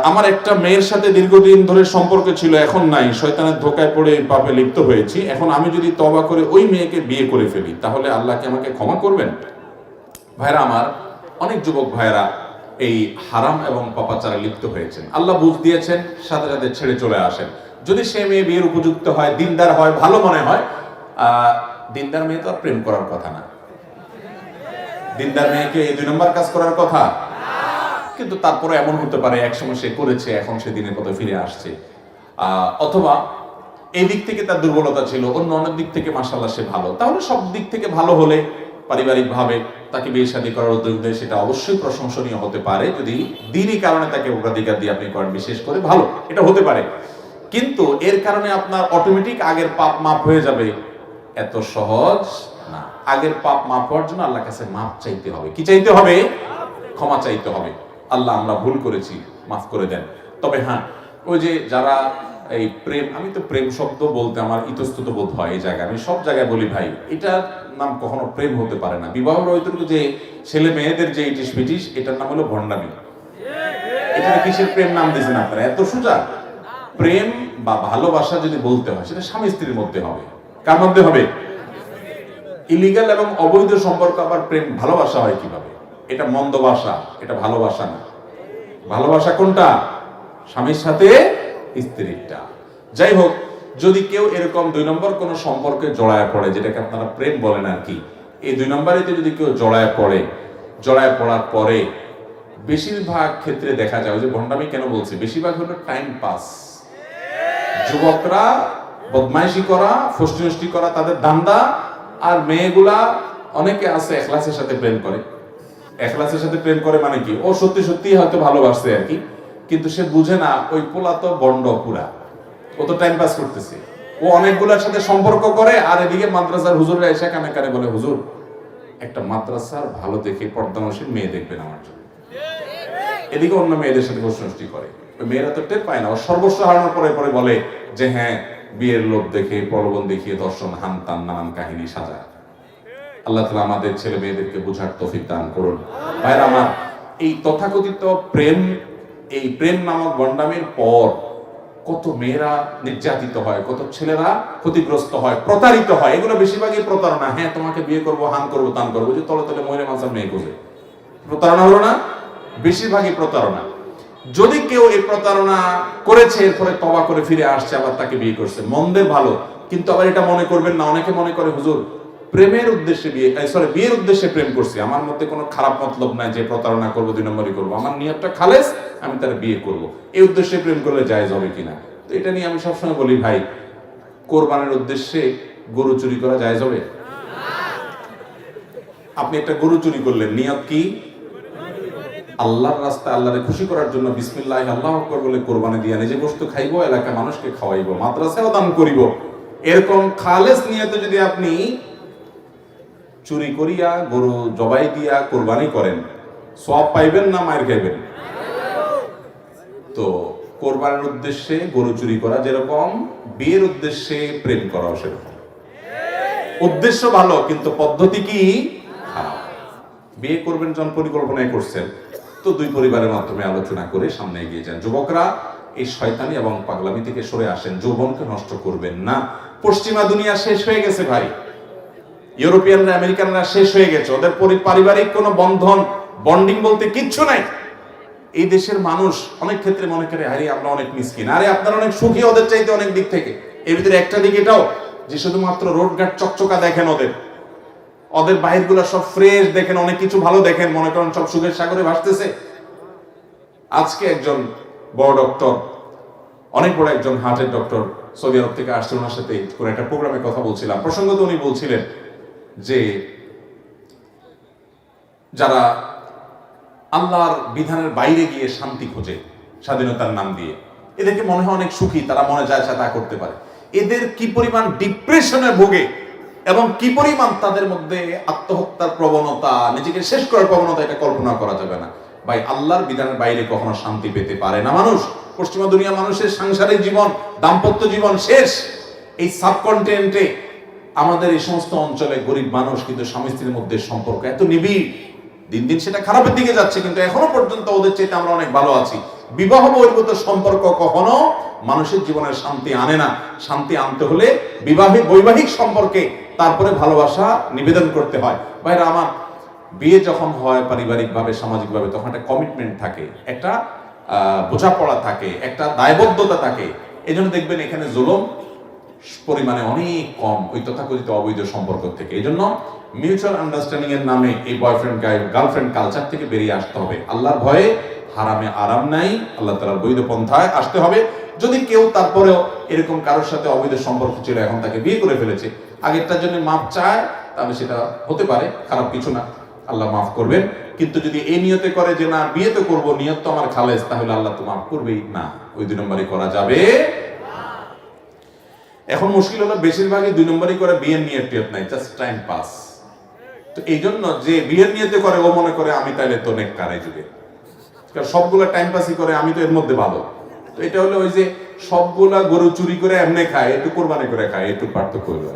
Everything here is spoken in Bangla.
আমার একটা মেয়ের সাথে দীর্ঘদিন ধরে সম্পর্ক ছিল, এখন নাই, শয়তানের ধোকায় পড়ে পাপে লিপ্ত হয়েছি। এখন আমি যদি তওবা করে ওই মেয়েকে বিয়ে করে ফেলি, তাহলে আল্লাহ কি আমাকে ক্ষমা করবেন? ভাইরা আমার, অনেক যুবক ভাইরা এই হারাম এবং পাপাচারে লিপ্ত হয়েছেন। আল্লাহ বুঝ দিয়েছেন, সাথে সাথে ছেড়ে চলে আসেন। যদি সে মেয়ে বিয়ের উপযুক্ত হয়, দিনদার হয়, ভালো মনে হয়, দিনদার মেয়ে তো আর প্রেম করার কথা না। দিনদার মেয়েকে এই 2 নম্বর কাজ করার কথা। কিন্তু তারপরে এমন হতে পারে একসময় সে করেছে, এখন সে দিনের পথে ফিরে আসছে, অথবা এই দিক থেকে তার দুর্বলতা ছিল, অন্য অনেক দিক থেকে মাশাআল্লাহ সে ভালো। তাহলে সব দিক থেকে ভালো হলে পারিবারিক ভাবে তাকে বিয়ে শাদী করার উদ্যোগ দেয়, সেটা অবশ্যই প্রশংসনীয় হতে পারে, যদি দিনই কারণে তাকে অগ্রাধিকার দিয়ে আপনি করেন, বিশেষ করে ভালো, এটা হতে পারে। কিন্তু এর কারণে আপনার অটোমেটিক আগের পাপ মাফ হয়ে যাবে, এত সহজ না। আগের পাপ মাফ হওয়ার জন্য আল্লাহর কাছে মাফ চাইতে হবে। কি চাইতে হবে? ক্ষমা চাইতে হবে। আল্লাহ, আমরা ভুল করেছি, মাফ করে দেন। তবে হ্যাঁ, ওই যে যারা এই প্রেম, আমি তো প্রেম শব্দ বলতে আমার ইতস্তত বোধ হয় এই জায়গায়, আমি সব জায়গায় বলি ভাই, এটার নাম কখনো প্রেম হতে পারে না। বিবাহ রহিতটুকু যে ছেলে মেয়েদের যে ইটিস পিটিস, এটার নাম হলো ভণ্ডামি। এটা কিসের প্রেম নাম দিয়েছেন আপনারা? এত সোজা। প্রেম বা ভালোবাসা যদি বলতে হয়, সেটা স্বামী স্ত্রীর মধ্যে হবে। কার মধ্যে হবে? ইলিগাল এবং অবৈধ সম্পর্ক আবার প্রেম ভালোবাসা হয় কিভাবে? এটা মন্দ ভাষা, এটা ভালোবাসা না। ভালোবাসা কোনটা? স্বামীর সাথে স্ত্রীরটা। যাই হোক, যদি কেউ এরকম 2 নম্বর কোন সম্পর্কে জড়ায় পড়ে, যেটাকে আপনারা প্রেম বলেন আর কি, এই 2 নম্বরেতে যদি কেউ জড়ায় পড়ার পরে বেশিরভাগ ক্ষেত্রে দেখা যায়, যে ভণ্ডামি কেন বলছি, বেশিরভাগ হলো টাইম পাস। যুবকরা বদমাইশি করা, ফষ্টি করা তাদের ধান্দা, আর মেয়েগুলা অনেকে আছে এখলাসের সাথে প্রেম করে। এখলাসের সাথে প্রেম করে মানে কি, ও সত্যি সত্যি হয়তো ভালোবাসছে আর কি, কিন্তু সে বুঝে না ওই পোলা তো বন্ড পুরা, ও তো টাইম পাস করতেছে। ও অনেকগুলোর সাথে সম্পর্ক করে, আর এদিকে মাদ্রাসার হুজুররা এসে কানে কানে বলে, হুজুর একটা মাদ্রাসার ভালো দেখে পর্দানশীল মেয়ে দেখবেন আমার জন্য। এদিকে অন্য মেয়েদের সাথে ফষ্টি করে। ওই মেয়েরা তো টের পায় না, ও সর্বস্ব হারানোর পরে পরে বলে যে হ্যাঁ, বিয়ের লোভ দেখে, প্রলোভন দেখিয়ে দর্শন, হানতান, নানান কাহিনী সাজায়। আল্লাহ তাআলা আমাদের ছেলে মেয়েদেরকে বুঝার তৌফিক দান করুন। ভাইরা আমার, এই তথাকথিত প্রেম, এই প্রেম নামক গন্ডামের পর কত মেয়েরা নির্যাতিত হয়, কত ছেলেরা ক্ষতিগ্রস্ত হয়, প্রতারিত হয়। এগুলো বেশিরভাগই প্রতারণা। হ্যাঁ, তোমাকে বিয়ে করবো, হান করবো, তান করবো, যে তলে তলে মহিলা মানুষের মেয়ে খুঁজে প্রতারণা হলো না? বেশিরভাগই প্রতারণা। যদি কেউ এই প্রতারণা করেছে, এরপরে তওবা করে ফিরে আসছে, আবার তাকে বিয়ে করছে, মন্দের ভালো। কিন্তু আবার এটা মনে করবেন না, অনেকে মনে করে হুজুর প্রেমের উদ্দেশ্যে বিয়ের উদ্দেশ্যে প্রেম করছি, আমার মধ্যে কোনো খারাপ মতলব নাই যে প্রতারণা করবো, 2 নম্বরই করবো, আমার নিয়তটা খালেস, আমি তার বিয়ে করব। এই উদ্দেশ্যে প্রেম করলে জায়েজ হবে কিনা? তো এটা নিয়ে আমি সবসময় বলি ভাই, কোরবানের উদ্দেশ্যে গরু চুরি করা জায়েজ হবে? আপনি একটা গরু চুরি করলেন, নিয়ত কি? আল্লাহর রাস্তায়, আল্লাহরে খুশি করার জন্য বিসমিল্লাহ আল্লাহু আকবার বলে কোরবানি দিয়া নিজে গোশত খাইবো, এলাকার মানুষকে খাওয়াইবো, মাদ্রাসায়ও দান করিব, এরকম খালেস নিয়তে যদি আপনি চুরি করিয়া গরু জবাই দিয়া কোরবানি করেন, সওয়াব পাইবেন না মায়ের খাইবেন? তো কোরবানির উদ্দেশ্যে গরু চুরি করা যেরকম, বিয়ের উদ্দেশ্যে প্রেম করা সেরকম। উদ্দেশ্য ভালো, কিন্তু পদ্ধতি কি খারাপ। বিয়ে করবেন যখন পরিকল্পনায় করছেন, তো 2 পরিবারের মাধ্যমে আলোচনা করে সামনে এগিয়ে যান। যুবকরা এই শয়তানি এবং পাগলামি থেকে সরে আসেন, যৌবনকে নষ্ট করবেন না। পশ্চিমা দুনিয়া শেষ হয়ে গেছে ভাই, ইউরোপিয়ানরা, আমেরিকানরা শেষ হয়ে গেছে, ওদের পারিবারিক কোনো বন্ডিং বলতে কিচ্ছু নাই। এই দেশের মানুষ অনেক ক্ষেত্রে মনে করে আরে আমরা অনেক মিসকিন, আরে আপনারা অনেক সুখী ওদের চাইতে অনেক দিক থেকে। এর ভিতরে একটা দিক এটাও যে শুধুমাত্র রোডঘাট চকচকা দেখেন, ওদের বাহিরগুলো সব ফ্রেশ দেখেন, অনেক কিছু ভালো দেখেন, মনে করেন সব সুখের সাগরে ভাসতেছে। আজকে একজন বড় ডক্টর, অনেক বড় একজন হার্টের ডক্টর সৌদি আরব থেকে আসছে, ওনার সাথে কোনো একটা প্রোগ্রামে কথা বলছিলাম। প্রসঙ্গত উনি বলছিলেন যে যারা আল্লাহর বিধানের বাইরে গিয়ে শান্তি খোঁজে স্বাধীনতার নাম দিয়ে, এদেরকে মনে হয় অনেক সুখী, তারা মনে যায় তা করতে পারে। এদের কি পরিমাণ ডিপ্রেশনে ভোগে এবং কি পরিমাণ তাদের মধ্যে আত্মহত্যার প্রবণতা, নিজেকে শেষ করার প্রবণতা, এটা কল্পনা করা যাবে না ভাই। আল্লাহর বিধানের বাইরে কখনো শান্তি পেতে পারে না মানুষ। পশ্চিমা দুনিয়া মানুষের সাংসারিক জীবন, দাম্পত্য জীবন শেষ। এই সাবকন্টিনেন্টে, আমাদের এই সমস্ত অঞ্চলে গরিব মানুষ, কিন্তু স্বামী স্ত্রীর মধ্যে সম্পর্ক এত নিবিড়, দিন দিন সেটা খারাপের দিকে যাচ্ছে, কিন্তু এখনো পর্যন্ত ওদের চাইতে আমরা অনেক ভালো আছি। বিবাহ বহির্ভূত সম্পর্ক কখনো মানুষের জীবনের শান্তি আনে না। শান্তি আনতে হলে বৈবাহিক সম্পর্কে তারপরে ভালোবাসা নিবেদন করতে হয়। ভাইরা আমার, বিয়ে যখন হয় পারিবারিকভাবে সামাজিকভাবে, তখন একটা কমিটমেন্ট থাকে, একটা বোঝাপড়া থাকে, একটা দায়বদ্ধতা থাকে। এই জন্য দেখবেন এখানে জুলুম পরিমাণে অনেক কম ওই তথাকথিত অবৈধ সম্পর্ক থেকে। এই জন্য মিউচুয়াল আন্ডারস্ট্যান্ডিং এর নামে এই বয়ফ্রেন্ড গার্লফ্রেন্ড কালচার থেকে বেরিয়ে আসতে হবে। আল্লাহর ভয়ে হারামে আরাম নাই, আল্লাহ তাআলার বৈধ পন্থায় আসতে হবে। যদি কেউ তারপরেও এরকম কারোর সাথে অবৈধ সম্পর্ক ছিল, এখন তাকে বিয়ে করে ফেলেছে, আগেরটার জন্য মাপ চায়, তাহলে সেটা হতে পারে, খারাপ কিছু না, আল্লাহ মাফ করবেন। কিন্তু যদি এই নিয়তে করে যে না বিয়ে তো করবো, নিয়ত তো আমার খালেস, তাহলে আল্লাহ তো মাফ করবেই না। ওই 2 নম্বরই করা যাবে। এখন মুশকিল হলো বেশিরভাগই 2 নম্বরই করে, বিয়ের নিয়ত টিয়ত নাই, জাস্ট টাইম পাস। তো এই জন্য যে বিয়ের নিয়তে করে ও মনে করে আমি তাইলে তো নেককার এই যুগে, কারণ সবগুলা টাইম পাসই করে, আমি তো এর মধ্যে ভালো। তো এটা হলো ওই যে সবগুলা গরু চুরি করে এমনি খায়, একটু কোরবানি করে খায়, একটু পার্থক্য হলো।